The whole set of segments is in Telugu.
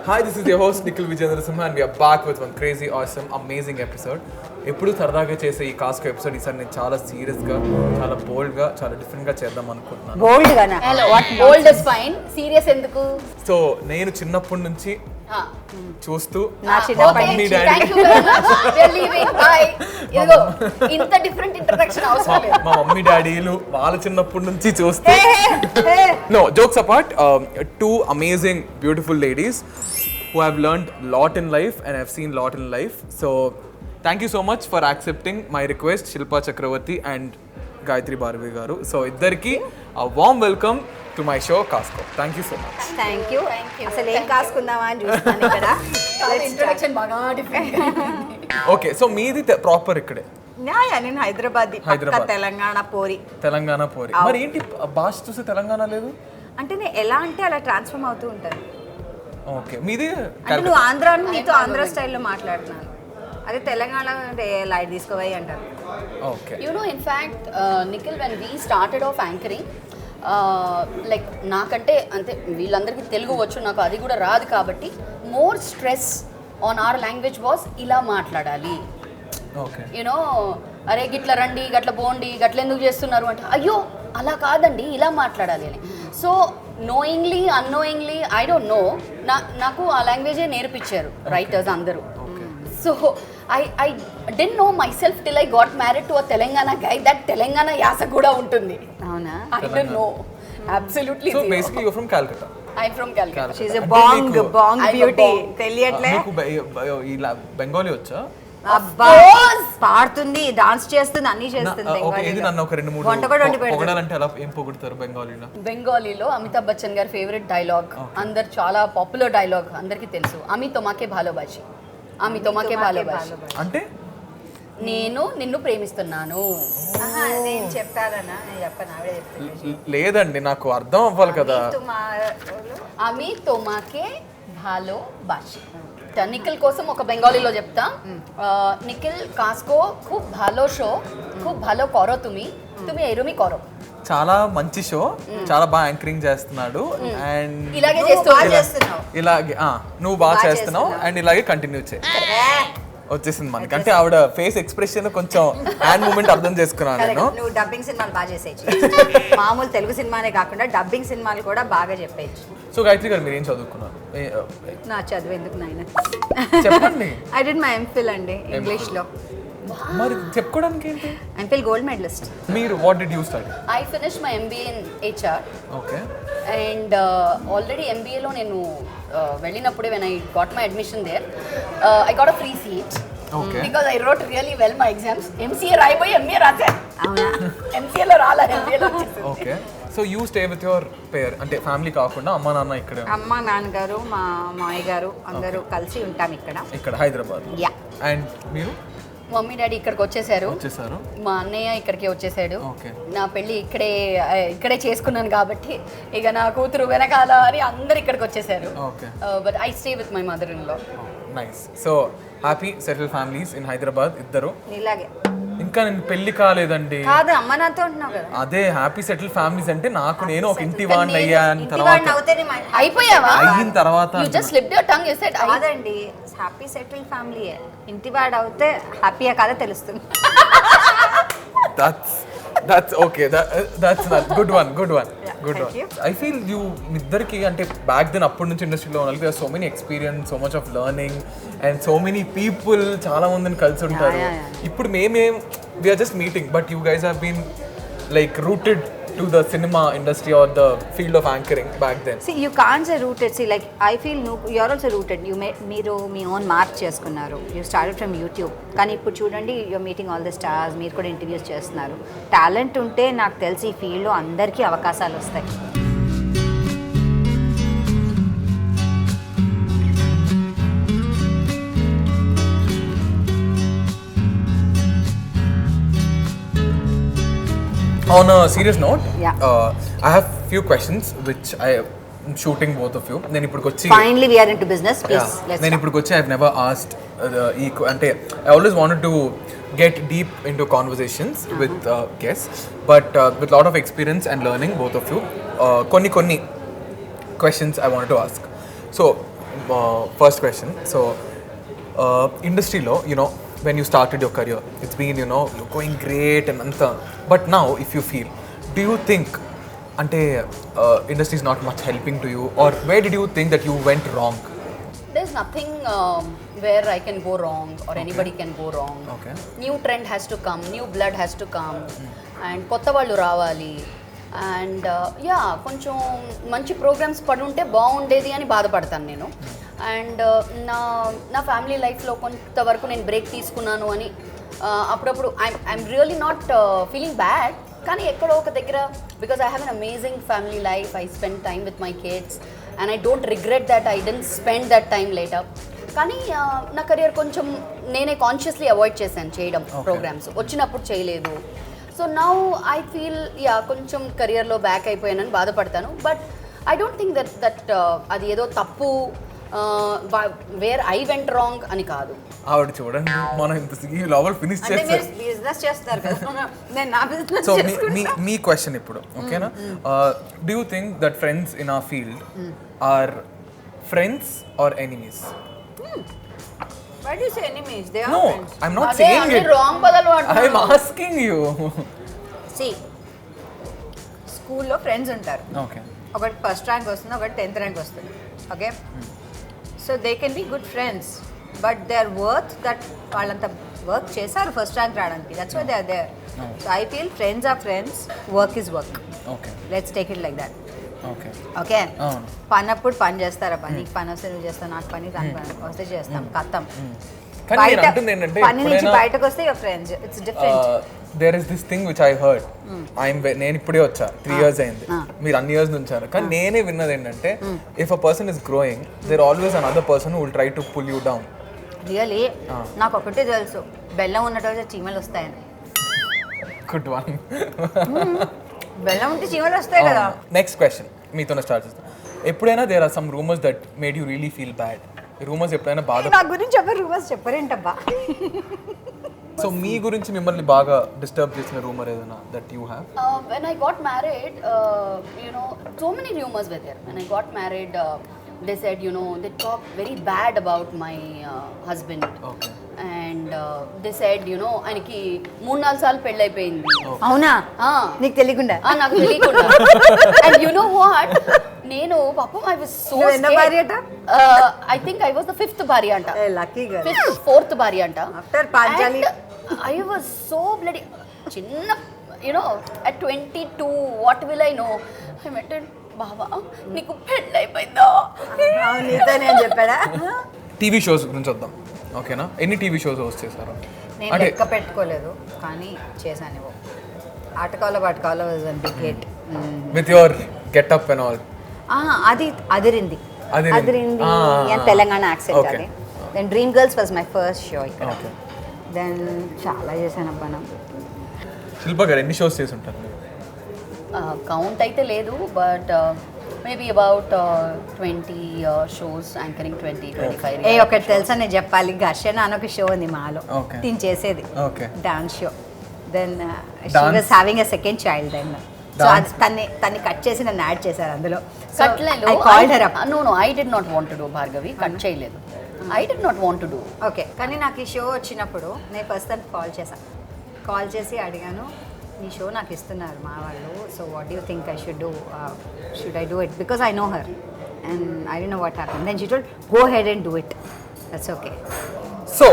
Hi, this is your host Nikhil Vijayendra and we are back with one crazy, awesome, amazing episode. ఎప్పుడు సరదాగా చేసే ఈ కాస్కో ఎపిసోడ్ ఈసారి నేను చాలా సీరియస్గా, చాలా బోల్డ్గా, చాలా డిఫరెంట్గా చేద్దాం అనుకుంటున్నాను. బోల్డ్గానా? What bold is fine, serious ఎందుకు? సో నేను చిన్నప్పటి నుంచి చూస్తూ నా mummy daddy thank you very much we are leaving bye ఇదిగో ఇంత డిఫరెంట్ ఇంట్రడక్షన్ అవసరం లేదు. మా మమ్మీ డాడీలు వాళ్ళ చిన్నప్పటి నుంచి చూస్తూ no jokes apart, two amazing beautiful ladies who have learned lot in life and have seen lot in life. So thank you so much for accepting my request, Shilpa Chakravarti and Gayatri Bhargavi garu. So iddarki a warm welcome to my show Kasko. Thank you so much. Thank you. అసలు ఏం కాసుకుందామా అని చూస్తాను ఇక్కడ. ఇంట్రడక్షన్ బాగా డిఫరెంట్. Okay, so మీది ప్రాపర్ ఇక్కడే? నేను హైదరాబాద్, తెలంగాణ పోరి. తెలంగాణ పోరి. మరి ఏంటి భాష చూస్తే తెలంగాణ లేదు? అంటే నేను ఎలా అంటే అలా ట్రాన్స్ఫార్మ్ అవుతూ ఉంటాను. ఓకే, మీది అంటే నువ్వు ఆంధ్ర నీతో ఆంధ్ర స్టైల్లో మాట్లాడుతున్నాను, అదే తెలంగాణ అంటే లైట్ తీసుకోవాలి అంటారు. Okay, you know in fact Nikhil when we started off anchoring, like నాకంటే అంటే వీళ్ళందరికీ తెలుగు వచ్చు, నాకు అది కూడా రాదు కాబట్టి more stress on hour language was ఇలా మాట్లాడాలి. ఓకే, యూనో అరే గిట్ల రండి, గట్ల పోండి, గట్ల ఎందుకు చేస్తున్నారు అంటే అయ్యో అలా కాదండి ఇలా మాట్లాడాలి అని. So knowingly unknowingly I don't know, నాకు ఆ లాంగ్వేజే నేర్పించారు రైటర్స్ అందరూ. So I don't know myself till I got married to a Telangana guy that Telangana యాస కూడా ఉంటుంది. అవునా? I don't know absolutely. So basically you from Calcutta? I from Calcutta. She is a bong beauty. తెలియట్లే మీకు ఇలా బెంగాలీ వచ్చా? అబ్బా, పాడుతుంది, డాన్స్ చేస్తుంది, అన్ని చేస్తుంది. నన్ను ఒక రెండు మూడు పొగడాలంటే అలా ఏం పొగుడతారు బెంగాలీలో? బెంగాలీలో అమితాబ్ బచ్చన్ గారి ఫేవరెట్ డైలాగ్, అందరు చాలా పాపులర్ డైలాగ్, అందరికీ తెలుసు, అమి తోమాకే భాలోబాచి. అమి తోమాకే భాలోబాచి అంటే నేను నిన్ను ప్రేమిస్తున్నాను. నేను చెప్తారనా? నేను చెప్పను, ఆవిడే చెప్తాను. లేదండి, నాకు అర్థం అవ్వాలి కదా. అమి తోమాకే భాలోబాచి. నిఖిల్ కోసం ఒక బెంగాలీలో చెప్తా. నిఖిల్ కాస్కో ఖూబ్ భాలో షో, ఖూబ్ భాలో కరో తుమి ఎరుమి కరో. చాలా మంచి షో, చాలా బాగా యాంకరింగ్ చేస్తున్నాడు అండ్ ఇలాగే చేస్తున్నావు, ఇలాగే నువ్వు బాగా చేస్తున్నావు అండ్ ఇలాగే కంటిన్యూ చేయి. వచ్చేసింది మనకి, అంటే ఆవిడ ఫేస్ ఎక్స్ప్రెషన్ కొంచెం హ్యాండ్ మూమెంట్ అర్థం చేసుకున్నాను నేను. నువ్వు డబ్బింగ్ సినిమాలు బాగా చేసేయచ్చు, మామూలు తెలుగు సినిమానే కాకుండా డబ్బింగ్ సినిమాలు కూడా బాగా చెప్పేయచ్చు. సో గాయత్రి గారు మీరు ఏం చదువుకున్నారు? నా చదువు ఎందుకు నాయన? చెప్పండి. ఐ డిడ్ మై ఎంఫిల్ అండి ఇంగ్లీష్లో. మరి చెప్పుకోవడానికి ఏంటి? MPhil gold medalist. మీరు what did you study? I finish my MBA in HR. Okay. And already ఎంబీఏలో నేను వెళ్ళినప్పుడే when I got my admission there I got a free seat because I wrote really well my exams. MCA రాయిపోయి ఎంబీఏ రాశాను. అవునా? ఎంసీఏలో రాలా, ఎంబీఏలో. Okay, so you stay with your pair, అంటే ఫ్యామిలీ కాకుండా అమ్మ నాన్న ఇక్కడ? అమ్మ నాన్నగారు మా మామయ్య గారు అందరూ కలిసి ఉంటాం ఇక్కడ హైదరాబాద్. యా. అండ్ మీరు? మమ్మీ డాడీ ఇక్కడికి వచ్చేసారు, మా అన్నయ్య ఇక్కడికి వచ్చేసాడు. నా పెళ్ళి ఇక్కడే చేసుకున్నాను కాబట్టి ఇక నా కూతురు వెనకాల అని అందరు ఇక్కడికి వచ్చేసారు. But I stay with my mother in law. Nice. So happy settle families in Hyderabad ఇద్దరు. ఇలాగే. ఇంకా నేను పెళ్లి కాలేదండి. కాదు, అమ్మ నాతో ఉంటున్నావు కదా. అదే హ్యాపీ సెటిల్ ఫ్యామిలీస్ అంటే నాకు నేను ఒక ఇంటి వాడిని అయ్యాను తర్వాత అయిపోయావా? అయిన తర్వాత you just slipped your tongue, you said కాదండి, హ్యాపీ సెటిల్ ఫ్యామిలీ. ఇంటివాడు అవుతే హ్యాపీయా కాదా తెలుస్తుంది. that's okay, that's good one. I feel you ఇద్దరికి అంటే బ్యాక్ దెన్ అప్పటి నుంచి ఇండస్ట్రీలో ఉన్నారు, there are so many experience, so much of learning and so many people, చాలా మందిని కలిసి ఉంటారు. ఇప్పుడు we are just meeting, but you guys have been like rooted to the cinema industry or the field of anchoring back then. See, you can't say rooted. See, like I feel you are also rooted. మీరు మీ ఓన్ మార్క్ చేసుకున్నారు. You started from YouTube. కానీ ఇప్పుడు చూడండి, you're meeting all the stars. మీరు కూడా ఇంటర్వ్యూస్ చేస్తున్నారు. టాలెంట్ ఉంటే నాకు తెలిసి ఈ ఫీల్డ్లో అందరికీ అవకాశాలు వస్తాయి. On a serious note, yeah. I have few questions which I am shooting both of you. నేను ఇప్పుడుకి వచ్చి finally we are into business, please. నేను ఇప్పుడుకి వచ్చి I've never asked అంటే I always wanted to get deep into conversations with guests, but with lot of experience and learning both of you, కొన్ని questions I wanted to ask. So first question. So ఇండస్ట్రీలో you know when you started your career, it's been, you know, you're going great and anta, but now if you feel, do you think ante industry is not much helping to you, or where did you think that you went wrong? There's nothing where I can go wrong or anybody can go wrong. Okay. New trend has to come, new blood has to come, and కొత్త వాళ్ళు రావాలి. అండ్ యా కొంచెం మంచి ప్రోగ్రామ్స్ పడి ఉంటే బాగుండేది అని బాధపడతాను నేను. అండ్ నా ఫ్యామిలీ లైఫ్లో కొంతవరకు నేను బ్రేక్ తీసుకున్నాను అని అప్పుడప్పుడు I'm really not feeling bad, కానీ ఎక్కడో ఒక దగ్గర because I have an amazing family life, I spend time with my kids and I don't regret that I didn't spend that time later. కానీ నా కెరియర్ కొంచెం నేనే కాన్షియస్లీ అవాయిడ్ చేశాను చేయడం ప్రోగ్రామ్స్, వచ్చినప్పుడు చేయలేదు. So now I feel ya కొంచెం కెరియర్లో బ్యాక్ అయిపోయానని బాధపడతాను. But I don't think that అది ఏదో తప్పు వేర్ ఐ వెంట్ రాంగ్ అని కాదు. ఆవిడ చూడండి మనం ఇంత లెవెల్ ఫినిష్ చేస్తారు. బిజినెస్ చేస్తారు కదా, నేను నా బిజినెస్. సో మీ క్వశ్చన్ ఇప్పుడు ఓకేనా, do you think that friends in our field are friends or enemies? Why do you say enemies? They are No, friends. I'm not అదే saying అన్ని it. రాంగ్ బదులు I'm asking you. See, స్కూల్లో ఫ్రెండ్స్ ఉంటారు. Okay. ఒకటి ఫస్ట్ ర్యాంక్ వస్తుంది, ఒకటి 10th ర్యాంక్ వస్తుంది. Okay, so they can be good friends, but they are worth that వాళ్ళంతా వర్క్ చేశారు ఫస్ట్ ర్యాంక్ రావడానికి. That's why they are there. So I feel friends are friends, work is work. Okay. Let's take it like that. Okay. Okay, అవును. పని అప్పుడు పని చేస్తారబ్బా, నీకు పని వస్తే నువ్వు చేస్తావు, నాకు పని దాని పని వస్తే చేస్తాం, కథం. కానీ నేను అంటుంది ఏంటంటే పని నుంచి బయటకు వస్తే your friends, it's different. There is this thing which I heard. నేను ఇప్పుడే వచ్చా, 3 years అయింది, మీరు అన్ని ఇయర్స్ నుంచి వచ్చారు. కానీ నేనే విన్నది ఏంటంటే if a person is growing there always another person who will try to pull you down. Really నాకు ఒకటే తెలుసు, బెల్లం ఉన్నట్టు చీమలు వస్తాయని. Good one. బెల్లం ఉంటే చీమలు వస్తాయి కదా. నెక్స్ట్ క్వశ్చన్ మీతోనే స్టార్ట్ చేస్తాం. ఎప్పుడైనా there are some rumours that made you really feel bad? Rumours ఎప్పుడైనా బాగా నా గురించి ఎవరు రూమర్స్ చెప్పరేంటబ్బా? సో మీ గురించి మిమ్మల్ని బాగా డిస్టర్బ్ చేసిన రూమర్ ఏదైనా that you have? When I got married, you know, so many rumors were there. When I got married, they said, you know, they talked very bad about my husband. Okay. And they said, you know, ఆయనకి 3-4 సార్లు పెళ్ళి అయిపోయింది. అవునా? నీకు తెలియకుండా? నాకు తెలియకుండా. And you know what? నేను పాపం I was so scared. ఎన్న భార్య అంట? I think I was the 5th భార్య అంట. Lucky girl. 5th 4th భార్య అంట. After Panjali. I was so bloody చిన్న, you know, at 22 what will I know? I met బాబా నీకు పెళ్ళి అయిపోయిందా? నీతో నేను చెప్పాడా? టీవీ షోస్ గురించి వద్దాం ఓకేనా. ఎన్ని టీవీ షోస్ హోస్ట్ చేశారు? నేను లెక్క పెట్టుకోలేదు కానీ చేశాను. ఆటకాలో పట్టుకాలో big hit with your getup and all. అది అదిరింది అదిరింది. అదిరింది అని తెలంగాణ యాక్సెంట్. అది then dream girls was my first show ఇక్కడ. దెన్ చాలా చేశాను అబ్బా. శిల్ప గారు ఎన్ని షోస్ చేసి ఉంటారు? కౌంట్ అయితే లేదు, but maybe about 20 shows anchoring, 20-25. ఒకటి తెలుసా నేను చెప్పాలి, ఘర్షణ అని ఒక షో ఉంది మాలో, తిని చేసేది dance show. Then she was having a second child. Then so తన్ని కట్ చేసి నన్ను యాడ్ చేశారు అందులో. No I did not want to do Bhargavi, cut చేయలేదు. I did not want to do. Okay, కానీ నాకు ఈ షో వచ్చినప్పుడు నేను ఫస్ట్ తనకి కాల్ చేసి అడిగాను, ఈ షో నాకు ఇస్తున్నారు మా వాళ్ళు, so what you think I should I do it, because I know her and I don't know what happen. Then she told go head and do it, that's okay. So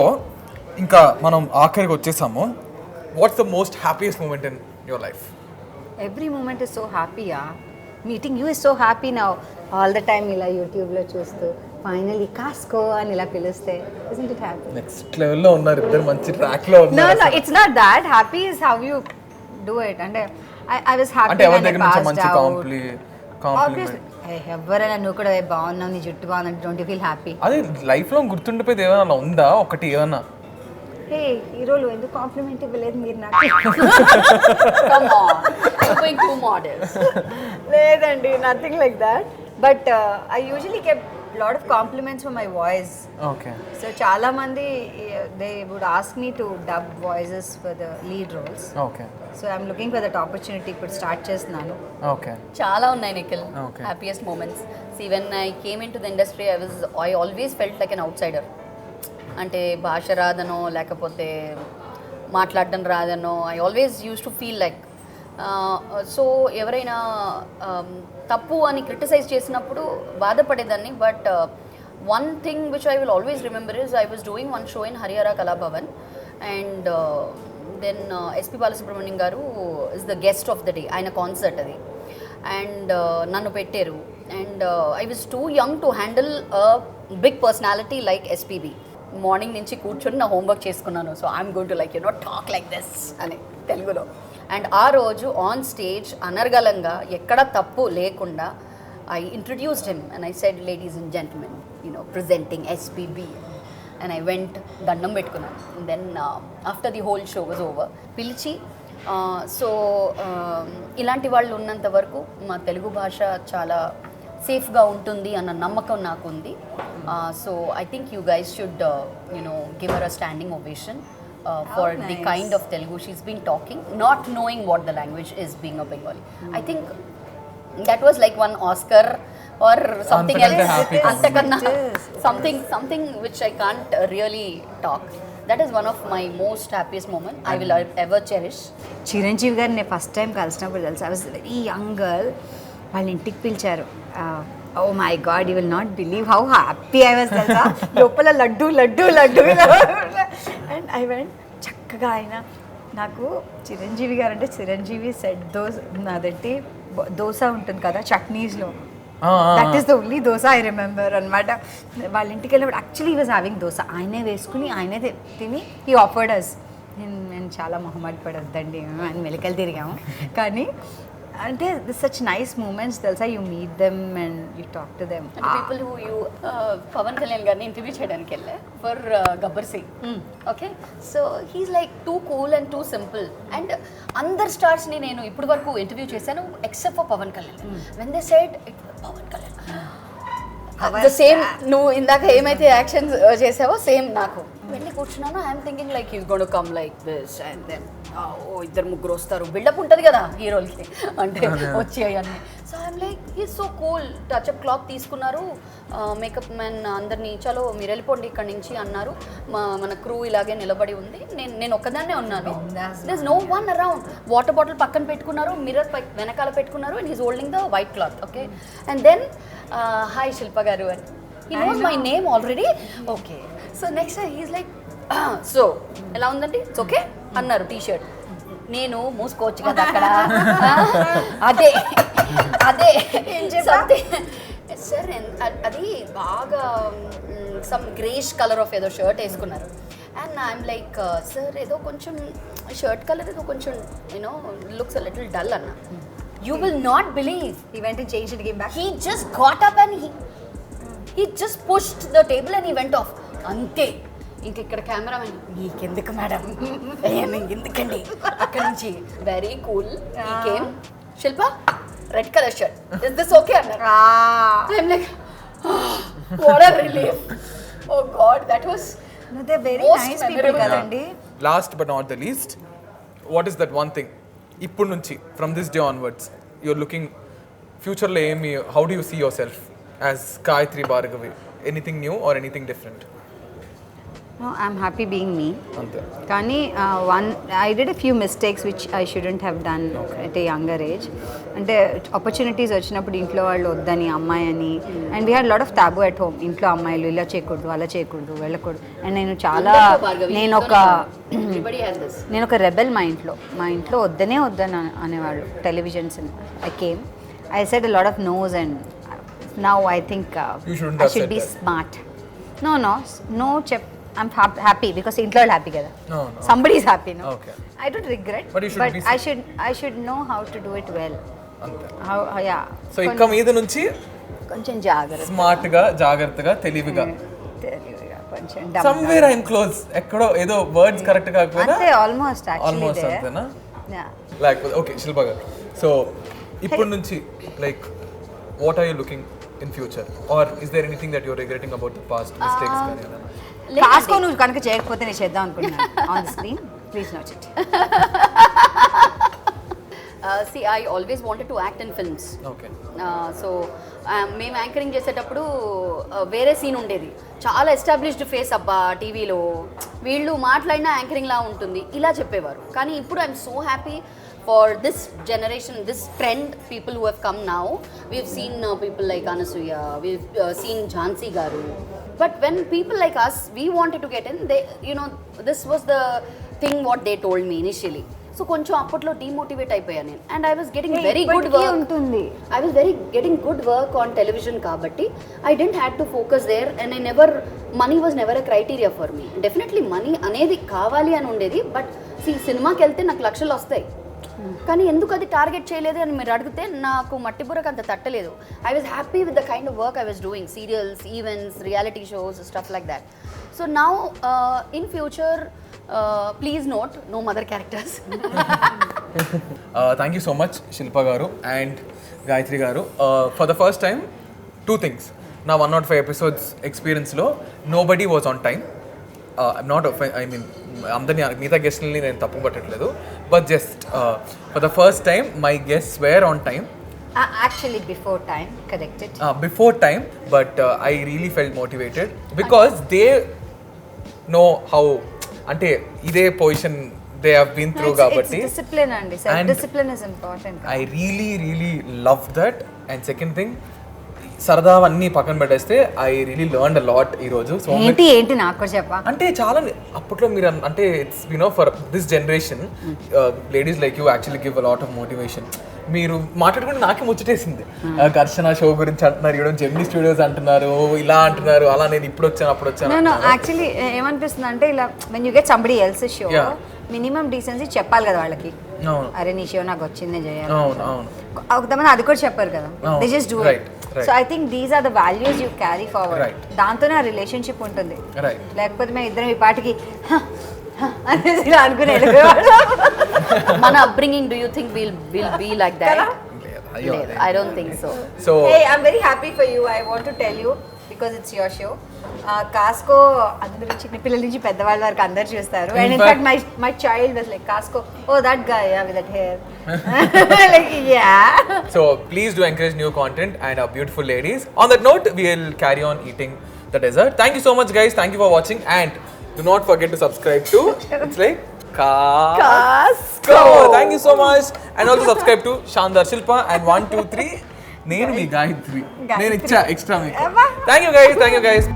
ఇంకా మనం ఆఖరికి వచ్చేసాము. What's the most happiest moment in your life? Every moment is so హ్యాపీయా. Meeting you is so happy now. All the time ఇలా యూట్యూబ్లో చూస్తూ ఫైనలీ కాస్కో అని ఇలా పిలిస్తే isn't it happy? నెక్స్ట్ లెవెల్లో ఉన్నారు ఇద్దరు, మంచి ట్రాక్లో ఉన్నారు. No, it's not that. Happy is how you do it. And I was happy అంటే ఎవరి when I దగ్గర నుంచి passed మంచి out. కాంప్లిమెంట్? ఎవరైనా నువ్వు కూడా బాగున్నావు, నీ జుట్టు బాగుందంటే డోంట్ యూ ఫీల్ హ్యాపీ? అదే లైఫ్లో గుర్తుండిపోయేది ఏమైనా ఉందా ఒకటి ఏమన్నా? హే హీరోలు ఎందుకు కాంప్లిమెంట్ ఇవ్వలేదు మీరు నాకు? Come on, you're going too modest. లేదండి, nothing like that. But I usually keep lot of compliments for my voice. Okay. So చాలా మంది they would ask me to dub voices for the lead roles. Okay. So I'm looking for that opportunity. ఇప్పుడు స్టార్ట్ చేస్తున్నాను. ఓకే. చాలా ఉన్నాయి Nikhil Okay. Happiest moments. See when I came in to the industry I always felt like an outsider. అంటే భాష రాదనో లేకపోతే మాట్లాడడం రాదనో I always use to feel like. So ఎవరైనా తప్పు అని క్రిటిసైజ్ చేసినప్పుడు బాధపడేదాన్ని. But one thing which I will always remember is I was doing one show in హరియారా Kalabhavan and then SP Balasubrahmanyam garu is the guest of the day. ఆయన కాన్సర్ట్ అది. అండ్ నన్ను పెట్టారు and I was too young to handle a big personality like SPB. Morning నుంచి కూర్చొని నా హోంవర్క్ చేసుకున్నాను. So I'm going to like you know talk like this అని తెలుగులో. అండ్ ఆ రోజు ఆన్ స్టేజ్ అనర్గళంగా ఎక్కడ తప్పు లేకుండా I introduced him and I said ladies and gentlemen presenting SPB and I went దండం పెట్టుకున్నాను. Then after the whole show was over పిలిచి సో ఇలాంటి వాళ్ళు ఉన్నంత వరకు మా తెలుగు భాష చాలా సేఫ్గా ఉంటుంది అన్న నమ్మకం నాకు ఉంది. So I think you guys should give her a standing ovation for the kind of Telugu she's been talking, not knowing what the language is being a Bengali. I think that was like one Oscar or something Antakanta else. happy Antakanta, something which I can't really talk. That is one of my most happiest moment I will ever cherish. Chiranjeevi గారిని నేను ఫస్ట్ టైం కలిసినప్పుడు తెలుసు. I was very young girl. వాళ్ళ ఇంటికి పిలిచారు. Oh my god, you will not believe how happy I was తెలుసా. లోపల laddu laddu laddu. And I went. చక్కగా ఆయన నాకు చిరంజీవి గారు అంటే చిరంజీవి సెట్ దోశ నాదంటే దోశ ఉంటుంది కదా చట్నీస్లో, that is the only dosa I remember అనమాట. వాళ్ళ ఇంటికి వెళ్ళినప్పుడు యాక్చువల్లీ ఈ వాజ్ హ్యావింగ్ దోశ. ఆయనే వేసుకుని ఆయనే తిని ఈ ఆఫర్డ్ అస్. నేను చాలా మొహమాట పడొద్దండి అని మెలికలు తిరిగాము. కానీ అంటే సచ్ నైస్ మూమెంట్స్ తెలుసా. You meet them and you talk to them. అంటే people who you Pawan Kalyan గారిని ఇంటర్వ్యూ చేయడానికి వెళ్ళా for Gabbar Singh. Okay, so he's like too cool and too simple. And అందరు స్టార్స్ని నేను ఇప్పటి వరకు ఇంటర్వ్యూ చేశాను except for Pawan Kalyan. When they said Pawan Kalyan the same, నువ్వు ఇందాక ఏమైతే యాక్షన్స్ చేసావో సేమ్ నాకు. వెళ్ళి కూర్చున్నాను. I'm thinking like he's gonna to come like this and then oh ఇద్దరు ముగ్గురు వస్తారు, బిల్డప్ ఉంటుంది కదా హీరోలకి అంటే వచ్చి అవన్నీ. So I'm like he's so cool. Touch up cloth తీసుకున్నారు, మేకప్ మ్యాన్ అందరినీ చలో మీరు వెళ్ళిపోండి ఇక్కడి నుంచి అన్నారు. మన క్రూ ఇలాగే నిలబడి ఉంది. నేను ఒక్కదాన్నే ఉన్నాను. This no one around. Water bottle పక్కన పెట్టుకున్నారు, మిర్రర్ వెనకాల పెట్టుకున్నారు and he's holding the white cloth. Okay, and then hi Shilpa garu అని. He knows my name already. Okay, so next he's like so ఎలా ఉందండి ఇట్స్ ఓకే అన్నారు. టీషర్ట్ నేను మూసుకోవచ్చు కదా అక్కడ. అదే అదే సార్ అది బాగా సమ్ గ్రేష్ కలర్ ఆఫ్ ఏదో షర్ట్ వేసుకున్నారు. అండ్ ఐఎమ్ లైక్ సార్ ఏదో కొంచెం షర్ట్ కలర్ ఏదో కొంచెం you know looks a little dull అన్న. You will not believe. He went and changed it, came back. He just got up and he just pushed the table and he went off. Ante. ఇంక ఇక్కడ కెమెరామెన్ నీకెందుకు మేడం, ఎందుకండి అక్కడ నుంచి వెరీ కూల్. ఈ came Shilpa red colour shirt, is this okay అన్నారు. I'm like what a relief. Oh god, that was they very nice people కదండి. Last but not the least, what is that one thing ఇప్పుడు నుంచి from this day onwards you're looking ఫ్యూచర్లో ఏమి, how do you see yourself as Gayatri Bhargavi? Anything new or anything different? No, I'm happy being me. అంతే. కానీ I did a few mistakes which I shouldn't have done at a younger age. అంటే ఆపర్చునిటీస్ వచ్చినప్పుడు ఇంట్లో వాళ్ళు వద్దని అమ్మాయి అని, and we had lot of taboo at home. ఇంట్లో అమ్మాయిలు ఇలా చేయకూడదు, అలా చేయకూడదు, వెళ్ళకూడదు. అండ్ నేను చాలా నేను ఒక రెబెల్. మా ఇంట్లో వద్దనే వద్దని అనేవాళ్ళు. Televisions I came, I said a lot of no's and now I think I should be smart. No I'm happy because intlo all happy kada. No. Somebody is happy, no? Okay. I don't regret, but I should know how to do it well. Ante. How yeah. So ikka meeda nunchi koncham jagrata. Smart ga, jagrataga, teliviga. Koncham Somewhere I'm close. ekkado edo words correct ga akpoina. Ante almost actually almost there. antena? Yeah. Like okay, Shilpa garu. So ippudu nunchi like what are you looking in future? Or is there anything that you're regretting about the past mistakes? కాస్కో నువ్వు కనుక చేయకపోతే నేను చేద్దాం అనుకుంటున్నాను on the screen please note it. See, I always wanted to act in films. Okay. So మేము యాంకరింగ్ చేసేటప్పుడు వేరే సీన్ ఉండేది, చాలా ఎస్టాబ్లిష్డ్ ఫేస్ అబ్బా టీవీలో వీళ్ళు మాట్లాడిన యాంకరింగ్లా ఉంటుంది ఇలా చెప్పేవారు. కానీ ఇప్పుడు I'm so happy for this generation, this trend, people who have come now. We've seen people like Anasuya, we've seen Jhansi garu. But when people like us we wanted to get in, they you know this was the thing what they told me initially. So కొంచెం అప్పట్లో డీమోటివేట్ అయిపోయాను నేను. And I was getting very good work ఉంటుంది, I was getting good work on television కాబట్టి I dent had to focus there. And money was never a criteria for me. Definitely money అనేది కావాలి అని ఉండేది, బట్ సినిమాకి వెళ్తే నాకు లక్షలు వస్తాయి, కానీ ఎందుకు అది టార్గెట్ చేయలేదు అని మీరు అడిగితే నాకు మట్టి బుర్రకు అంత తట్టలేదు. I was happy with the kind of work I was doing, serials, events, reality shows, stuff like that. So now in future please note, no mother characters. Thank you so much, Shilpa Garu and Gayatri Garu. For the first time, two things. Now 105 episodes experience lo, nobody was on time. I'm not, I mean, అందరినీ మిగతా గెస్ట్లని నేను తప్పు పట్టట్లేదు, but just for the first time my guests were on time. Actually before time, corrected. Before time, but I really felt motivated because they know how, అంటే ఇదే position they have been through కాబట్టి. It's discipline అండి, self discipline is important. I really love that. And second thing, సరదా అన్నీ పక్కన పెట్టేస్తే I really learned a lot ఈరోజు. సో ఏంటి నాకు కూడా చెప్పా, అంటే చాలా అప్పట్లో మీరు అంటే it's you know for this generation ladies like you actually give a lot of motivation. మీరు మాట్లాడుకుంటే నాకే ముచ్చటేసింది. ఘర్షణ షో గురించి అంటున్నారు, ఇక్కడ జెమినీ స్టూడియోస్ అంటున్నారు, ఇలా అంటున్నారు, అలా నేను ఇప్పుడు వచ్చాను అప్పుడు వచ్చాను. యాక్చువల్లీ ఏమనిపిస్తుంది అంటే ఇలా when you get somebody else show, minimum decency చెప్పాలి కదా వాళ్ళకి. అరే నీ షో నాకు వచ్చింది చేయాలి. కొంతమంది అది కూడా చెప్పారు కదా, they just do it. So I think these are the values you carry forward. దాంతోనే ఆ రిలేషన్షిప్ ఉంటుంది. లేకపోతే మేము ఇద్దరం ఈ పాటికి అనేసి ఇలా అనుకునే మన upbringing, do you think will be like that? I don't think so. So hey, I'm very happy for you. I want to tell you because it's your show. కాస్కో అందరూ చిన్న పిల్లల నుంచి పెద్దవాళ్ళ వరకు అందరు చూస్తారు. And in fact my child was like, Kasko, oh that guy, yeah, with that hair. Like yeah. So please do encourage new content and our beautiful ladies. On that note, we will carry on eating the dessert. Thank you so much guys. Thank you for watching and do not forget to subscribe to, it's like Kasko. Thank you so much. And also subscribe to Shandar Shilpa and 1 2 3 నేను మీ గాయత్రి. నేను ఇచ్చా ఎక్స్ట్రా మీకు. Thank you guys.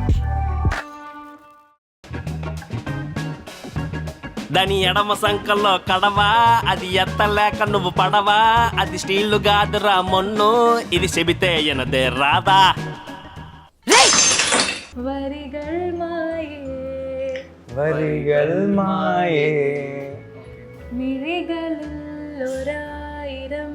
దాని ఎడమ సంకల్లో కడవా, అది ఎత్తలేక నువ్వు పడవా, అది స్టీల్ గాదురా మొన్ను, ఇది చెబితే ఎనదే రాదా. వరిగల్ మాయే మిరిగల్ లోరాయిరం.